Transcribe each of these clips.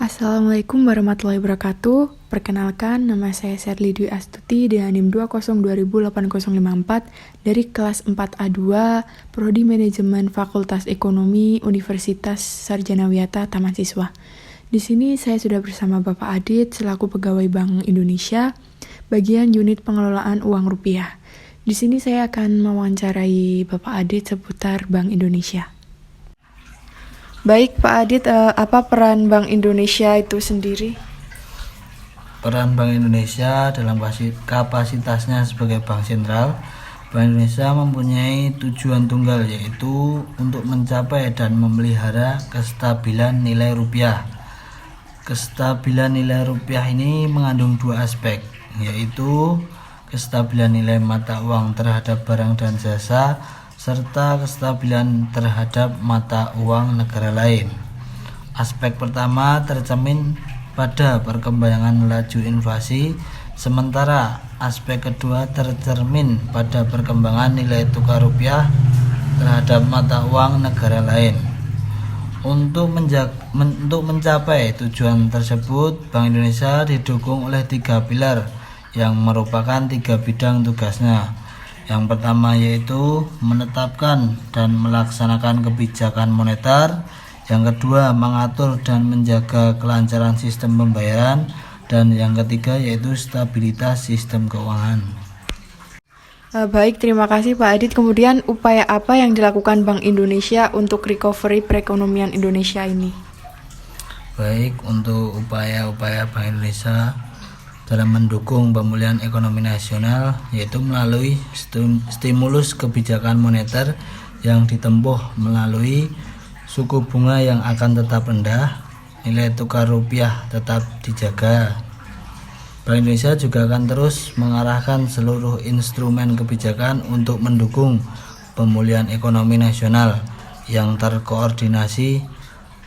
Assalamualaikum warahmatullahi wabarakatuh. Perkenalkan, nama saya Sherly Dwi Astuti dengan NIM 202008054 dari kelas 4A2 Prodi Manajemen Fakultas Ekonomi Universitas Sarjana Wiyata Taman Siswa. Di sini saya sudah bersama Bapak Adit selaku pegawai Bank Indonesia, bagian unit pengelolaan uang rupiah. Di sini saya akan mewawancarai Bapak Adit seputar Bank Indonesia. Baik Pak Adit, apa peran Bank Indonesia itu sendiri? Peran Bank Indonesia dalam kapasitasnya sebagai Bank Sentral, Bank Indonesia mempunyai tujuan tunggal, yaitu untuk mencapai dan memelihara kestabilan nilai rupiah. Kestabilan nilai rupiah ini mengandung dua aspek, yaitu kestabilan nilai mata uang terhadap barang dan jasa, serta kestabilan terhadap mata uang negara lain. Aspek pertama tercermin pada perkembangan laju inflasi, sementara aspek kedua tercermin pada perkembangan nilai tukar rupiah terhadap mata uang negara lain. Untuk mencapai tujuan tersebut, Bank Indonesia didukung oleh 3 pilar yang merupakan 3 bidang tugasnya. Yang pertama yaitu menetapkan dan melaksanakan kebijakan moneter. Yang kedua mengatur dan menjaga kelancaran sistem pembayaran. Dan yang ketiga yaitu stabilitas sistem keuangan. Baik, terima kasih Pak Adit. Kemudian upaya apa yang dilakukan Bank Indonesia untuk recovery perekonomian Indonesia ini? Baik, untuk upaya-upaya Bank Indonesia dalam mendukung pemulihan ekonomi nasional, yaitu melalui stimulus kebijakan moneter yang ditempuh melalui suku bunga yang akan tetap rendah, nilai tukar rupiah tetap dijaga. Bank Indonesia juga akan terus mengarahkan seluruh instrumen kebijakan untuk mendukung pemulihan ekonomi nasional yang terkoordinasi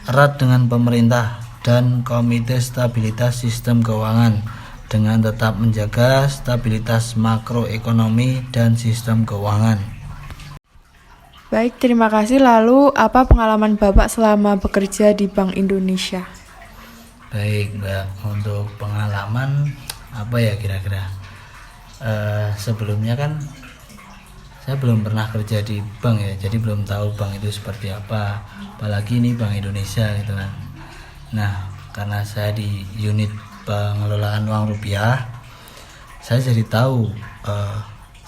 erat dengan pemerintah dan Komite Stabilitas Sistem Keuangan, dengan tetap menjaga stabilitas makroekonomi dan sistem keuangan. Baik, terima kasih. Lalu, apa pengalaman Bapak selama bekerja di Bank Indonesia? Baik, Mbak, untuk pengalaman apa ya kira-kira? Sebelumnya kan saya belum pernah kerja di bank ya, jadi belum tahu bank itu seperti apa, apalagi ini Bank Indonesia gitu kan. Nah, karena saya di unit pengelolaan uang rupiah, saya jadi tahu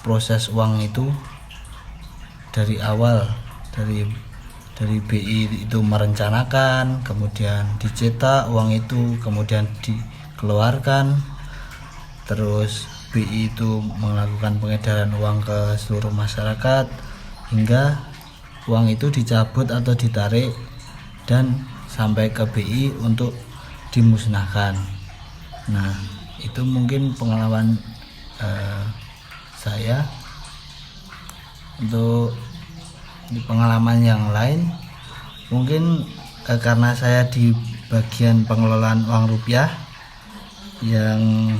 proses uang itu dari awal, dari BI itu merencanakan, kemudian dicetak uang itu, kemudian dikeluarkan, terus BI itu melakukan pengedaran uang ke seluruh masyarakat hingga uang itu dicabut atau ditarik dan sampai ke BI untuk dimusnahkan. Nah, itu mungkin pengalaman saya. Untuk di pengalaman yang lain, mungkin karena saya di bagian pengelolaan uang rupiah yang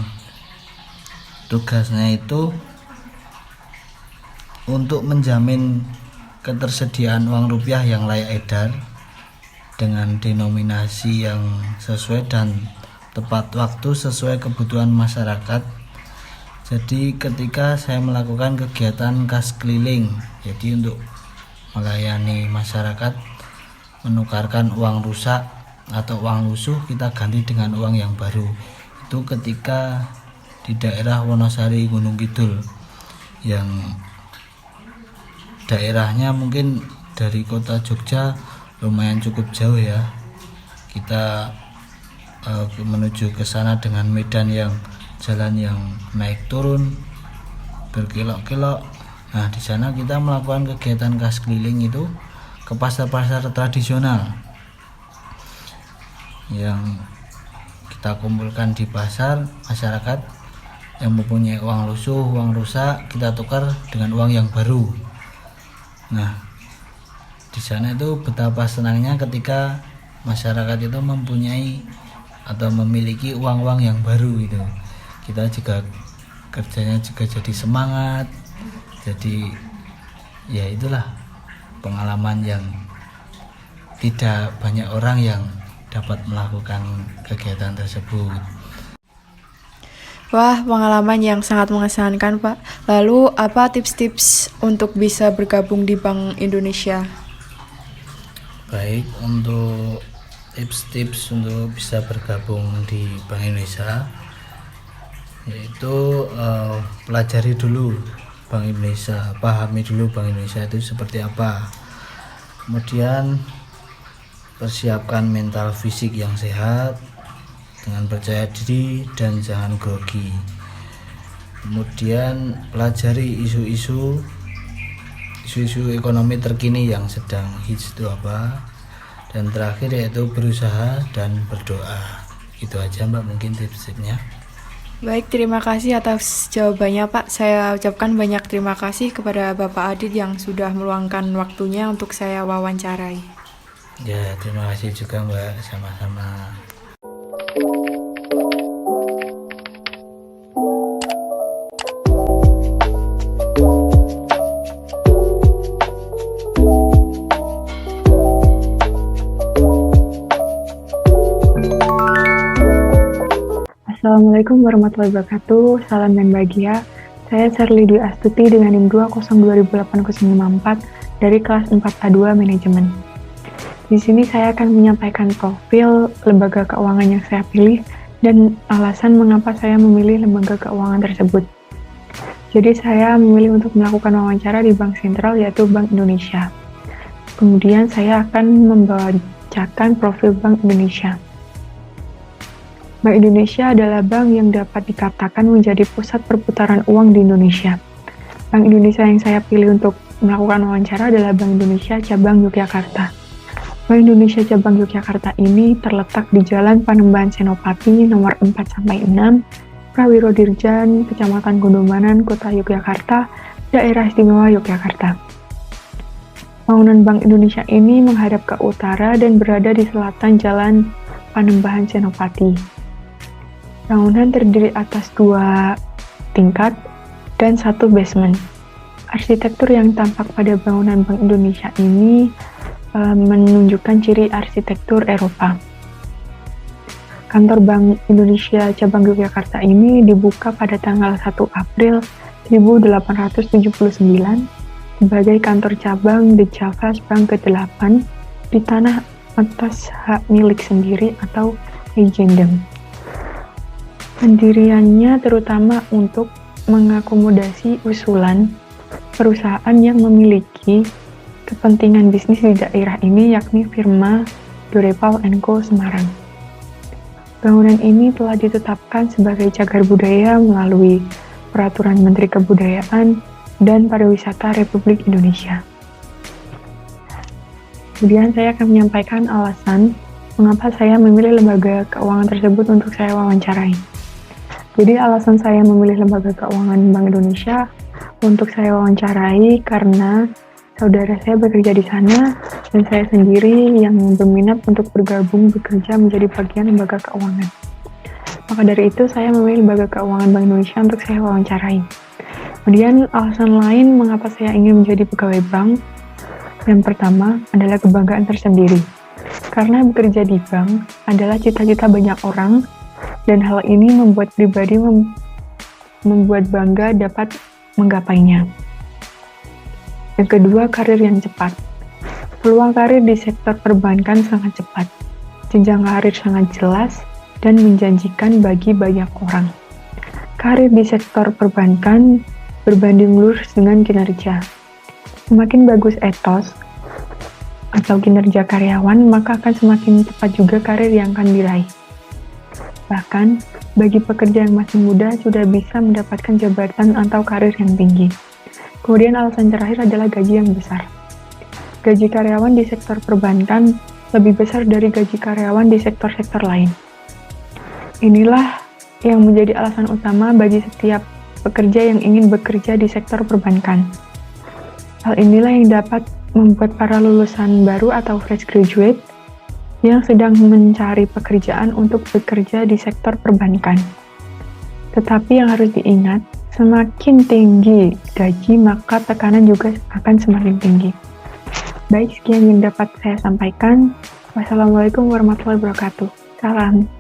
tugasnya itu untuk menjamin ketersediaan uang rupiah yang layak edar dengan denominasi yang sesuai dan tepat waktu sesuai kebutuhan masyarakat. Jadi ketika saya melakukan kegiatan kas keliling, jadi untuk melayani masyarakat menukarkan uang rusak atau uang lusuh kita ganti dengan uang yang baru, itu ketika di daerah Wonosari Gunung Kidul, yang daerahnya mungkin dari kota Jogja lumayan cukup jauh ya. Kita menuju ke sana dengan medan yang jalan yang naik turun berkelok-kelok. Nah, di sana kita melakukan kegiatan kas keliling itu ke pasar-pasar tradisional yang kita kumpulkan di pasar. Masyarakat yang mempunyai uang lusuh, uang rusak, kita tukar dengan uang yang baru. Nah, di sana itu betapa senangnya ketika masyarakat itu mempunyai atau memiliki uang-uang yang baru gitu. Kita juga kerjanya juga jadi semangat. Jadi ya itulah pengalaman yang tidak banyak orang yang dapat melakukan kegiatan tersebut. Wah, pengalaman yang sangat mengesankan, Pak. Lalu, apa tips-tips untuk bisa bergabung di Bank Indonesia? Baik, untuk tips-tips untuk bisa bergabung di Bank Indonesia, yaitu pelajari dulu Bank Indonesia, pahami dulu Bank Indonesia itu seperti apa. Kemudian persiapkan mental fisik yang sehat dengan percaya diri dan jangan grogi. Kemudian pelajari isu-isu ekonomi terkini yang sedang hits itu apa. Dan terakhir yaitu berusaha dan berdoa. Itu aja Mbak mungkin tips-tipsnya. Baik, terima kasih atas jawabannya, Pak. Saya ucapkan banyak terima kasih kepada Bapak Adit yang sudah meluangkan waktunya untuk saya wawancarai. Ya, terima kasih juga Mbak, sama-sama. Assalamualaikum warahmatullahi wabarakatuh. Salam dan bahagia. Saya Sherly Dwi Astuti dengan NIM 2020854 dari kelas 4A2 Manajemen. Di sini saya akan menyampaikan profil lembaga keuangan yang saya pilih dan alasan mengapa saya memilih lembaga keuangan tersebut. Jadi saya memilih untuk melakukan wawancara di Bank Sentral yaitu Bank Indonesia. Kemudian saya akan membacakan profil Bank Indonesia. Bank Indonesia adalah bank yang dapat dikatakan menjadi pusat perputaran uang di Indonesia. Bank Indonesia yang saya pilih untuk melakukan wawancara adalah Bank Indonesia Cabang Yogyakarta. Bank Indonesia Cabang Yogyakarta ini terletak di Jalan Panembahan Senopati nomor 4-6, Prawiro Dirjan, Kecamatan Gondomanan, Kota Yogyakarta, Daerah Istimewa Yogyakarta. Bangunan Bank Indonesia ini menghadap ke utara dan berada di selatan Jalan Panembahan Senopati. Bangunan terdiri atas 2 tingkat dan 1 basement. Arsitektur yang tampak pada bangunan Bank Indonesia ini menunjukkan ciri arsitektur Eropa. Kantor Bank Indonesia Cabang Yogyakarta ini dibuka pada tanggal 1 April 1879 sebagai kantor cabang The Javas Bank ke-8 di tanah atas hak milik sendiri atau legendem. Pendiriannya terutama untuk mengakomodasi usulan perusahaan yang memiliki kepentingan bisnis di daerah ini, yakni firma Dorepal & Co. Semarang. Bangunan ini telah ditetapkan sebagai cagar budaya melalui Peraturan Menteri Kebudayaan dan Pariwisata Republik Indonesia. Kemudian saya akan menyampaikan alasan mengapa saya memilih lembaga keuangan tersebut untuk saya wawancarai. Jadi alasan saya memilih lembaga keuangan Bank Indonesia untuk saya wawancarai karena saudara saya bekerja di sana dan saya sendiri yang berminat untuk bergabung bekerja menjadi bagian lembaga keuangan. Maka dari itu saya memilih lembaga keuangan Bank Indonesia untuk saya wawancarai. Kemudian alasan lain mengapa saya ingin menjadi pegawai bank, yang pertama adalah kebanggaan tersendiri. Karena bekerja di bank adalah cita-cita banyak orang dan hal ini membuat pribadi membuat bangga dapat menggapainya. Yang kedua, karir yang cepat. Peluang karir di sektor perbankan sangat cepat. Jenjang karir sangat jelas dan menjanjikan bagi banyak orang. Karir di sektor perbankan berbanding lurus dengan kinerja. Semakin bagus etos atau kinerja karyawan, maka akan semakin cepat juga karir yang akan diraih. Bahkan, bagi pekerja yang masih muda sudah bisa mendapatkan jabatan atau karir yang tinggi. Kemudian alasan terakhir adalah gaji yang besar. Gaji karyawan di sektor perbankan lebih besar dari gaji karyawan di sektor-sektor lain. Inilah yang menjadi alasan utama bagi setiap pekerja yang ingin bekerja di sektor perbankan. Hal inilah yang dapat membuat para lulusan baru atau fresh graduate yang sedang mencari pekerjaan untuk bekerja di sektor perbankan. Tetapi yang harus diingat, semakin tinggi gaji, maka tekanan juga akan semakin tinggi. Baik, sekian yang dapat saya sampaikan. Wassalamualaikum warahmatullahi wabarakatuh. Salam.